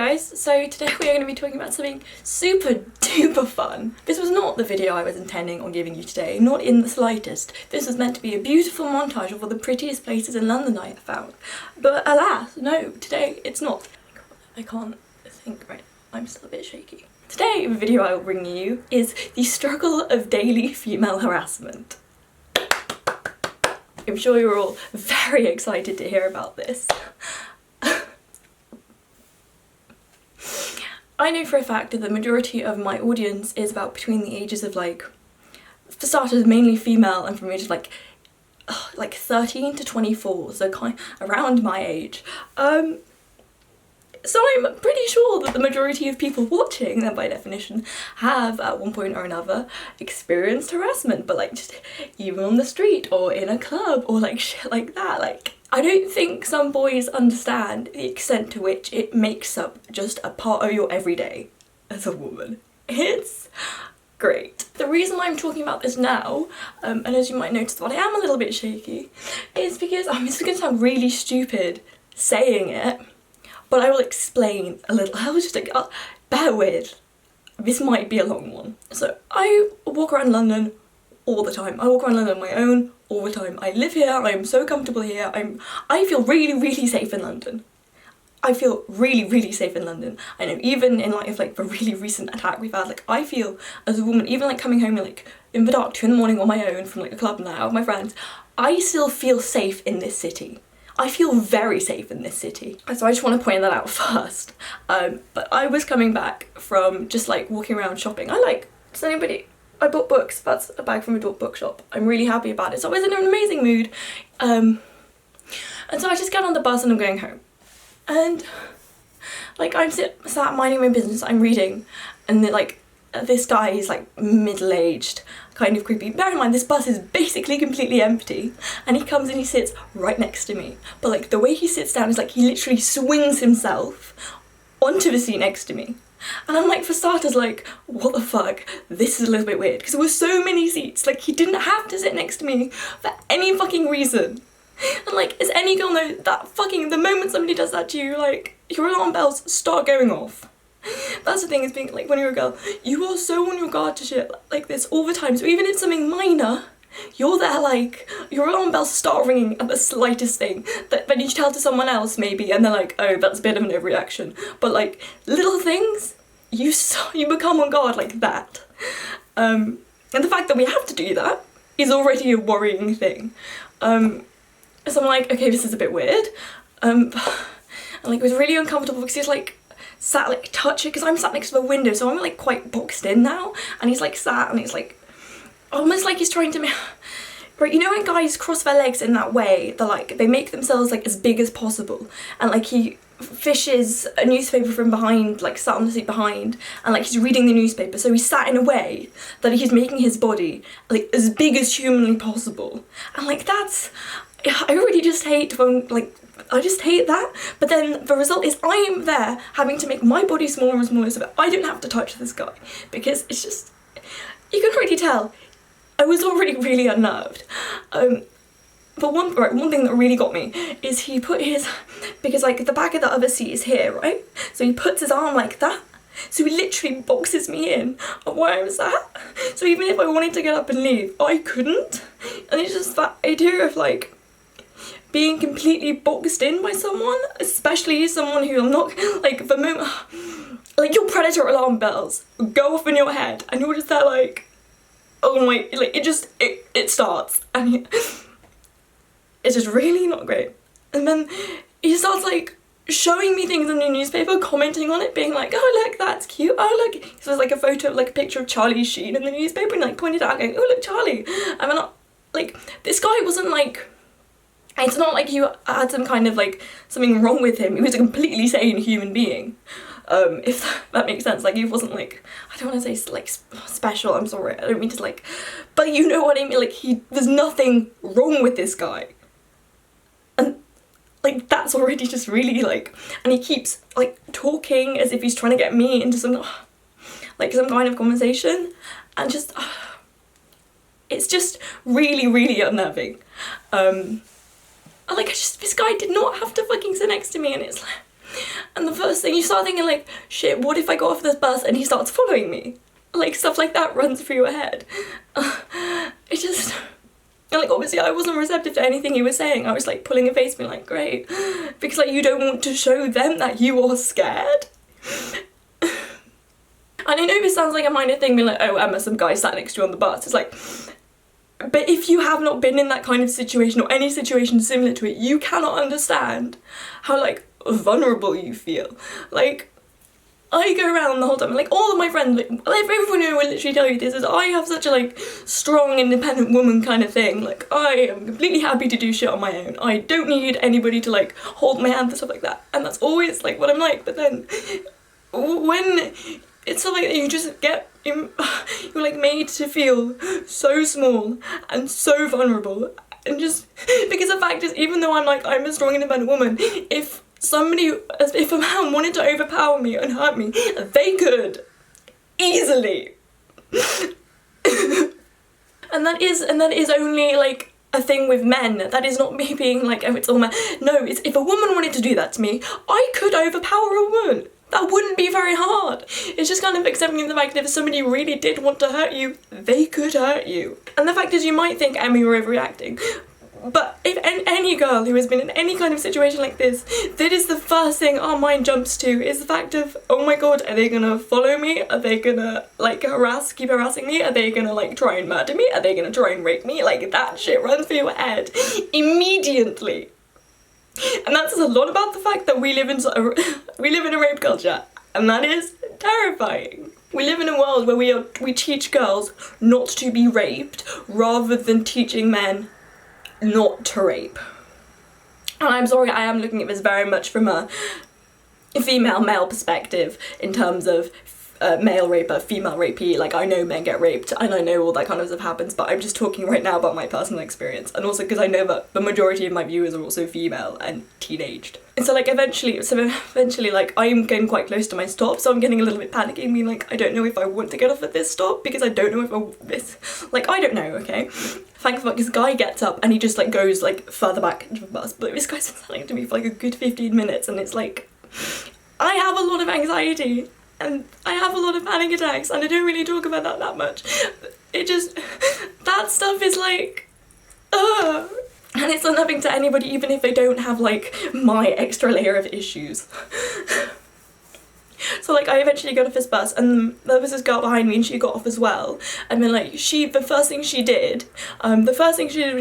guys, so today we are going to be talking about something super duper fun. This was not the video I was intending on giving you today, not in the slightest. This was meant to be a beautiful montage of all the prettiest places in London I have found. But alas, no, today it's not. I can't think right, I'm still a bit shaky. Today the video I will bring you is the struggle of daily female harassment. I'm sure you're all very excited to hear about this. I know for a fact that the majority of my audience is about between the ages of for starters, mainly female, and from ages like 13 to 24, so kind of around my age. So I'm pretty sure that the majority of people watching, then by definition, have at one point or another experienced harassment, but just even on the street or in a club or shit like that. I don't think some boys understand the extent to which it makes up just a part of your everyday as a woman. It's great. The reason I'm talking about this now, and as you might notice that I am a little bit shaky, is because this is going to sound really stupid saying it, but I will explain a little. I was just like, bear with. This might be a long one. So I walk around London all the time. I walk around London on my own all the time. I live here, I'm so comfortable here, I feel really, really safe in London. I feel really, really safe in London. I know even in light of the really recent attack we've had, I feel as a woman, even coming home in the dark 2 in the morning on my own from a club night out with my friends, I still feel safe in this city. I feel very safe in this city. So I just want to point that out first. But I was coming back from just walking around shopping. Does anybody? I bought books. That's a bag from a bookshop. I'm really happy about it. So I was in an amazing mood. And so I just get on the bus and I'm going home. And I'm sat minding my business, I'm reading, and this guy is middle-aged, kind of creepy. Bear in mind, this bus is basically completely empty, and he comes and he sits right next to me. But the way he sits down is he literally swings himself onto the seat next to me. And I'm for starters what the fuck, this is a little bit weird, because there were so many seats, he didn't have to sit next to me for any fucking reason. And as any girl knows, that the moment somebody does that to you, your alarm bells start going off. That's the thing, is being when you're a girl, you are so on your guard to shit like this all the time. So even if something minor, you're there your alarm bells start ringing at the slightest thing. That when you tell to someone else maybe, and they're oh, that's a bit of an overreaction. But little things, you become on guard like that. And the fact that we have to do that is already a worrying thing. So I'm okay, this is a bit weird. And it was really uncomfortable because he's sat touching, because I'm sat next to the window, so I'm quite boxed in now, and he's sat and he's almost he's trying to right, you know when guys cross their legs in that way, they make themselves as big as possible, and he fishes a newspaper from behind, sat on the seat behind, and he's reading the newspaper, so he's sat in a way that he's making his body as big as humanly possible. And that's, I really just hate when I just hate that. But then the result is I am there having to make my body smaller and smaller so that I don't have to touch this guy, because it's just, you can already tell I was already really unnerved. But one thing that really got me is he put his, because the back of the other seat is here, right? So he puts his arm like that. So he literally boxes me in of where I'm sat. So even if I wanted to get up and leave, I couldn't. And it's just that idea of being completely boxed in by someone, especially someone who I'm not, the moment, your predator alarm bells go off in your head and you're just there oh my, it starts, and it's just really not great. And then he starts showing me things in the newspaper, commenting on it, being oh look, that's cute, oh look, so there's a photo of a picture of Charlie Sheen in the newspaper, and pointed out going, oh look, Charlie. And then this guy wasn't it's not you had some kind of something wrong with him. He was a completely sane human being, if that makes sense. He wasn't I don't want to say special, I'm sorry, I don't mean to but you know what I mean, there's nothing wrong with this guy. And that's already just really and he keeps talking as if he's trying to get me into some kind of conversation, and just it's just really, really unnerving. This guy did not have to fucking sit next to me, and it's And the first thing you start thinking like, shit, what if I got off this bus and he starts following me? Like, stuff like that runs through your head. It just, and like, obviously I wasn't receptive to anything he was saying. I was like pulling a face, being like, great. Because like, you don't want to show them that you are scared. And I know this sounds like a minor thing, being like, oh, Emma, some guy sat next to you on the bus. It's like, but if you have not been in that kind of situation or any situation similar to it, you cannot understand how like vulnerable you feel. Like, I go around the whole time, like all of my friends, like everyone who will literally tell you this, is I have such a like strong independent woman kind of thing. Like, I am completely happy to do shit on my own. I don't need anybody to like hold my hand and stuff like that. And that's always like what I'm like. But then when it's something that you just get, you're like made to feel so small and so vulnerable. And just because the fact is, even though I'm a strong independent woman, if a man wanted to overpower me and hurt me, they could easily. and that is only like a thing with men. That is not me being like, oh, it's all men. No, it's if a woman wanted to do that to me, I could overpower a woman. That wouldn't be very hard. It's just kind of accepting the fact that if somebody really did want to hurt you, they could hurt you. And the fact is, you might think, Emma, you're overreacting. But if any girl who has been in any kind of situation like this, that is the first thing our mind jumps to, is the fact of, oh my god, are they gonna follow me? Are they gonna like keep harassing me? Are they gonna like try and murder me? Are they gonna try and rape me? Like, that shit runs through your head immediately. And that says a lot about the fact that we live in a rape culture, and that is terrifying. We live in a world where we teach girls not to be raped rather than teaching men not to rape. And I'm sorry, I am looking at this very much from a female-male perspective in terms of male raper, female rapee. Like, I know men get raped and I know all that kind of stuff happens, but I'm just talking right now about my personal experience, and also because I know that the majority of my viewers are also female and teenaged. And so like eventually like I'm getting quite close to my stop, so I'm getting a little bit panicky, being like, I don't know if I want to get off at this stop because I don't know if I don't know, okay? Thank fuck, this guy gets up and he just like goes like further back into the bus, but this guy's been standing to me for like a good 15 minutes, and it's like, I have a lot of anxiety and I have a lot of panic attacks, and I don't really talk about that much. It just, that stuff is like, and it's unnerving to anybody, even if they don't have like my extra layer of issues. So like, I eventually got off this bus, and there was this girl behind me and she got off as well. And then like, the first thing she did when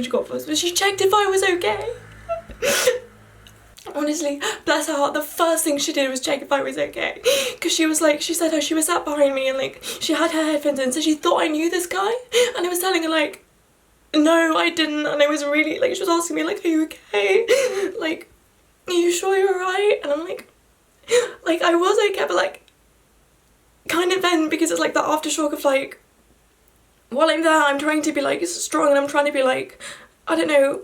she got off was she checked if I was okay. Honestly, bless her heart, the first thing she did was check if I was okay. Because she said how she was sat behind me and like, she had her headphones in, so she thought I knew this guy. And I was telling her like, no, I didn't. And I was really, like, she was asking me like, are you okay? Like, are you sure you're alright? And I'm like, I was okay, but like, kind of then, because it's like the aftershock of like, while I'm there, I'm trying to be like strong, and I'm trying to be like, I don't know,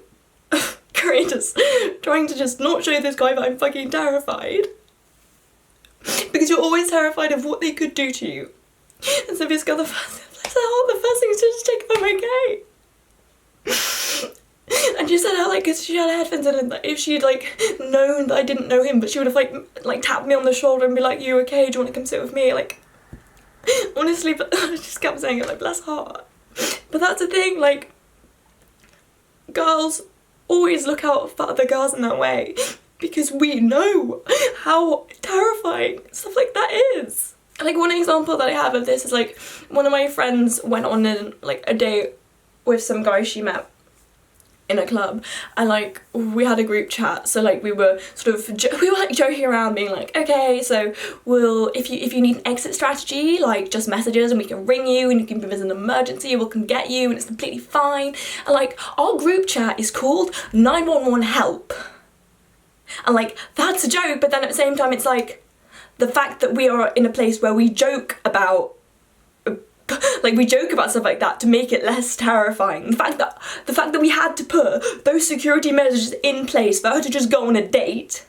courageous, trying to just not show this guy that I'm fucking terrified. Because you're always terrified of what they could do to you. And so this girl, the first thing is to just check if I'm okay. And she said how like, because she had her headphones in, and if she'd like known that I didn't know him, but she would have like tapped me on the shoulder and be like, you okay, do you want to come sit with me? Like, honestly, but I just kept saying it, like, bless her heart. But that's the thing, like, girls always look out for other girls in that way, because we know how terrifying stuff like that is. Like, one example that I have of this is like, one of my friends went on a date with some guy she met in a club, and like, we had a group chat, so like, we were like joking around, being like, okay, so if you need an exit strategy, like, just message us and we can ring you, and you can give us an emergency, we'll come get you, and it's completely fine. And like, our group chat is called 911 help, and like, that's a joke, but then at the same time, it's like, the fact that we are in a place where we joke about stuff like that to make it less terrifying. The fact that we had to put those security measures in place for her to just go on a date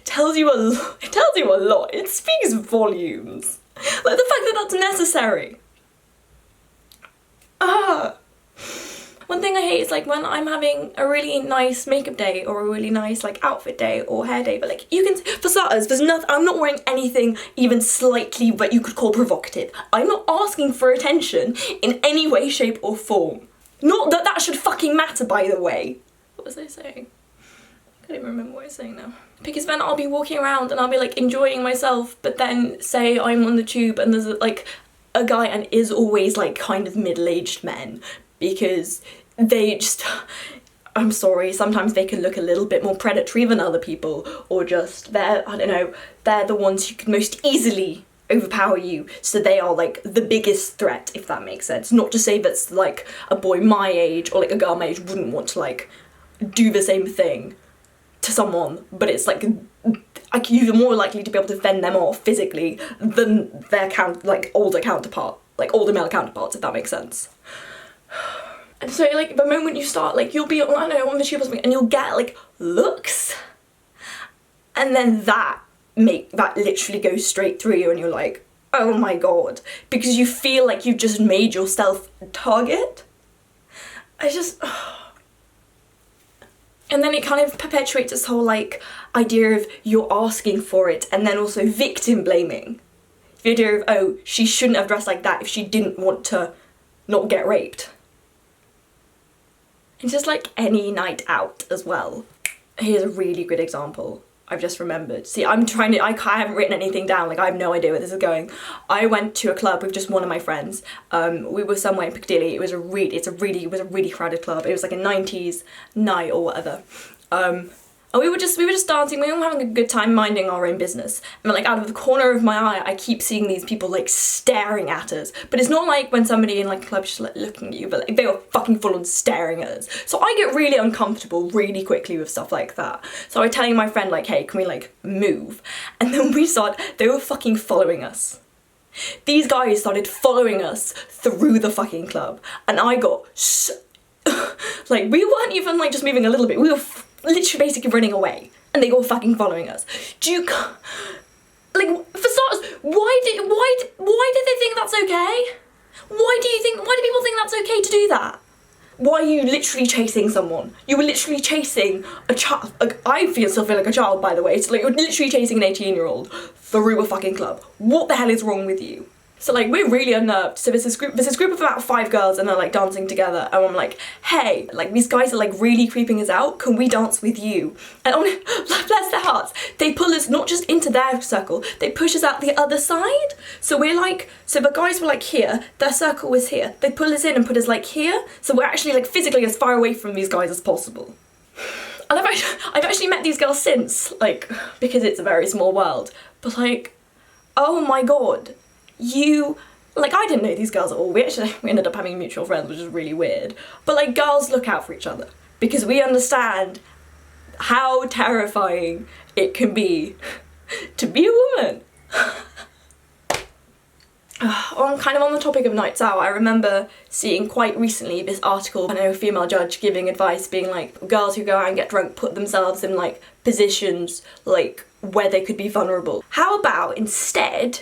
tells you a lot. It tells you a lot. It speaks volumes. Like, the fact that that's necessary. One thing I hate is like when I'm having a really nice makeup day or a really nice like outfit day or hair day, but like you can, for starters, there's nothing, I'm not wearing anything even slightly what you could call provocative. I'm not asking for attention in any way, shape or form. Not that that should fucking matter, by the way. What was I saying? I can't even remember what I was saying now. Because then I'll be walking around and I'll be like enjoying myself, but then say I'm on the tube and there's like a guy, and is always like kind of middle-aged men, because they just, I'm sorry, sometimes they can look a little bit more predatory than other people, or just they're, I don't know, they're the ones who can most easily overpower you, so they are like the biggest threat, if that makes sense. Not to say that's like a boy my age or like a girl my age wouldn't want to like do the same thing to someone, but it's like you're more likely to be able to fend them off physically than their older male counterparts, if that makes sense. And so like the moment you start, like you'll be, I don't know, on the tube or something, and you'll get like looks, and then that literally goes straight through you, and you're like, oh my god, because you feel like you've just made yourself a target. I just, and then it kind of perpetuates this whole like idea of you're asking for it, and then also victim blaming. The idea of, oh, she shouldn't have dressed like that if she didn't want to not get raped. And just like any night out as well. Here's a really good example I've just remembered. See, I haven't written anything down, like I have no idea where this is going. I went to a club with just one of my friends. We were somewhere in Piccadilly. It was a really crowded club. It was like a 90s night or whatever. And we were just dancing, we were having a good time minding our own business. And like out of the corner of my eye, I keep seeing these people like staring at us. But it's not like when somebody in like a club just like looking at you, but like they were fucking full on staring at us. So I get really uncomfortable really quickly with stuff like that. So I was telling my friend like, hey, can we like move? And then they were fucking following us. These guys started following us through the fucking club. And I got like, we weren't even like just moving a little bit, we were literally basically running away, and they were fucking following us. Do you, like, for starters, why did they think that's okay? Why do people think that's okay to do that? Why are you literally chasing someone? You were literally chasing a child. Like, I still feel like a child, by the way. So like, you're literally chasing an 18-year-old through a fucking club. What the hell is wrong with you? So like, we're really unnerved. So there's this group of about 5 girls, and they're like dancing together, and I'm like, hey, like these guys are like really creeping us out, can we dance with you? And bless their hearts, they pull us not just into their circle, they push us out the other side. So we're like, so the guys were like here, their circle was here, they pull us in and put us like here, so we're actually like physically as far away from these guys as possible. And I've actually met these girls since, like, because it's a very small world, but like, oh my god. I didn't know these girls at all. We ended up having mutual friends, which is really weird. But like, girls look out for each other, because we understand how terrifying it can be to be a woman. Kind of on the topic of nights out, I remember seeing quite recently this article, I know, a female judge giving advice, being like, girls who go out and get drunk put themselves in like positions like where they could be vulnerable. How about instead,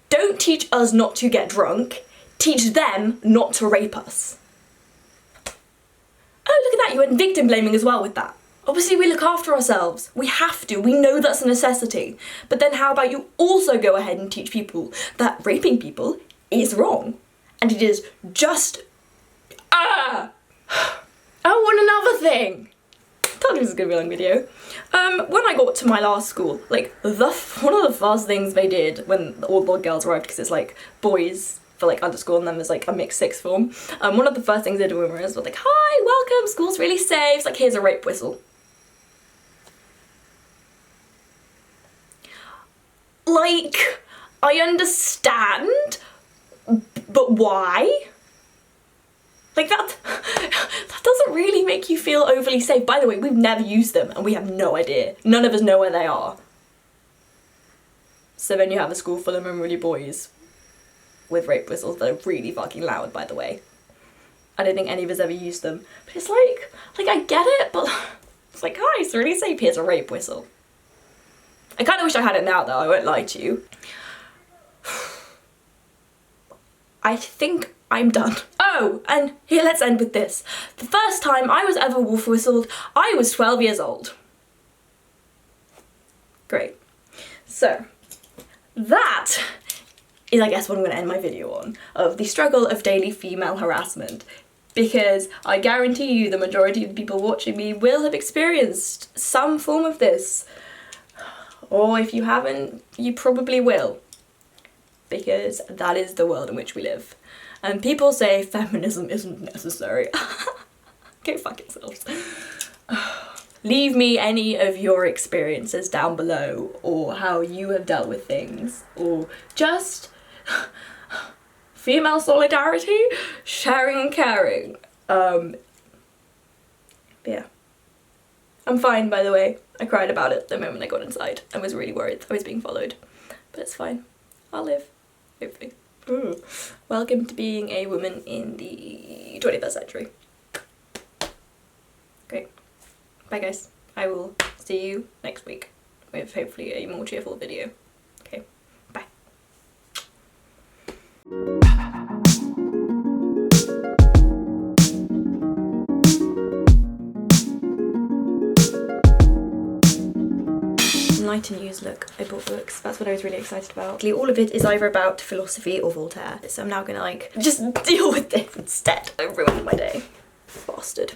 don't teach us not to get drunk, teach them not to rape us. Oh, look at that, you went victim blaming as well with that. Obviously we look after ourselves, we have to, we know that's a necessity. But then how about you also go ahead and teach people that raping people is wrong, and it is just, Oh, and another thing. I told you this was gonna be a long video. When I got to my last school, like, one of the first things they did when all the girls arrived, because it's like boys for like underschool and then there's like a mixed sixth form, one of the first things they did when we were like, hi, welcome, school's really safe, it's like, here's a rape whistle. Like, I understand, but why? Like, that doesn't really make you feel overly safe. By the way, we've never used them and we have no idea. None of us know where they are. So then you have a school full of unruly boys with rape whistles that are really fucking loud, by the way. I don't think any of us ever used them. But it's like I get it, but it's like, hi, it's really safe, here's a rape whistle. I kind of wish I had it now though, I won't lie to you. I think I'm done. Oh, and here, let's end with this. The first time I was ever wolf whistled, I was 12 years old. Great. So, that is, I guess, what I'm going to end my video on, of the struggle of daily female harassment. Because I guarantee you the majority of the people watching me will have experienced some form of this. Or if you haven't, you probably will. Because that is the world in which we live. And people say feminism isn't necessary. Go fuck yourselves. Leave me any of your experiences down below, or how you have dealt with things, or just female solidarity, sharing and caring. Yeah. I'm fine, by the way. I cried about it the moment I got inside. I was really worried I was being followed. But it's fine. I'll live. Hopefully. Ooh. Welcome to being a woman in the 21st century. Great. Bye guys. I will see you next week with hopefully a more cheerful video. Okay. Bye. Night and News look. I bought books. That's what I was really excited about. All of it is either about philosophy or Voltaire. So I'm now gonna like just deal with this instead. I ruined my day. Bastard.